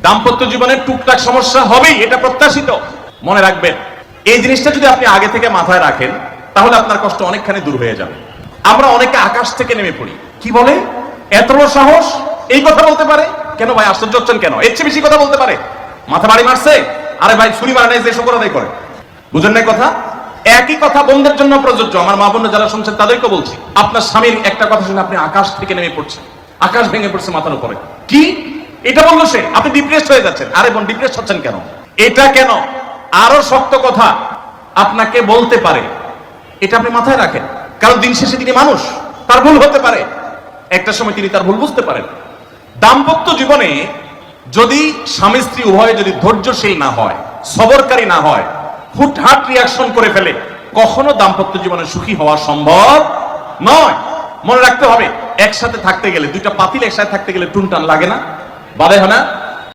দাম্পত্য জীবনে টুকটাক সমস্যা হবেই, এটা প্রত্যাশিত। মনে রাখবেন, এই জিনিসটা যদি আপনি আগে থেকে মাথায় রাখেন তাহলে আপনার কষ্ট অনেকখানি দূর হয়ে যাবে। আমরা অনেকে আকাশ থেকে নেমে পড়ি, কি বলে এত বড় সাহস, এই কথা বলতে পারে কেন ভাই? আশ্চর্য হচ্ছেন কেন? এর চেয়ে বেশি কথা বলতে পারে? মাথা বাড়ি মারছে? আরে ভাই ছুরি মারা নাই যে শুকর আদায় করে, বুঝেন নাই কথা? একই কথা বোনদের জন্য প্রযোজ্য। আমার মা বোন যারা শুনছেন তাদেরকে বলছি, আপনার স্বামীর একটা কথা শুনে আপনি আকাশ থেকে নেমে পড়ছেন, আকাশ ভেঙে পড়ছে মাথার উপরে, কি এটা বললো সে, আপনি ডিপ্রেসড হয়ে যাচ্ছেন। আরে বোন ডিপ্রেসড হচ্ছেন কেন? এটা কেন? আরো শক্ত কথা আপনাকে বলতে পারে, এটা আপনি মাথায় রাখেন, কারণ দিন শেষে তিনি মানুষ, তার ভুল হতে পারে, একটা সময় তিনি তার ভুল বুঝতে পারেন। দাম্পত্য জীবনে যদি স্বামী স্ত্রী উভয়ে যদি ধৈর্যশীল না হয়, সবরকারী না হয়, হুটহাট রিয়াকশন করে ফেলে, কখনো দাম্পত্য জীবনে সুখী হওয়া সম্ভব নয়। মনে রাখতে হবে, একসাথে থাকতে গেলে, দুইটা পাতিল একসাথে থাকতে গেলে টুনটান লাগে না? বাধে হয় না?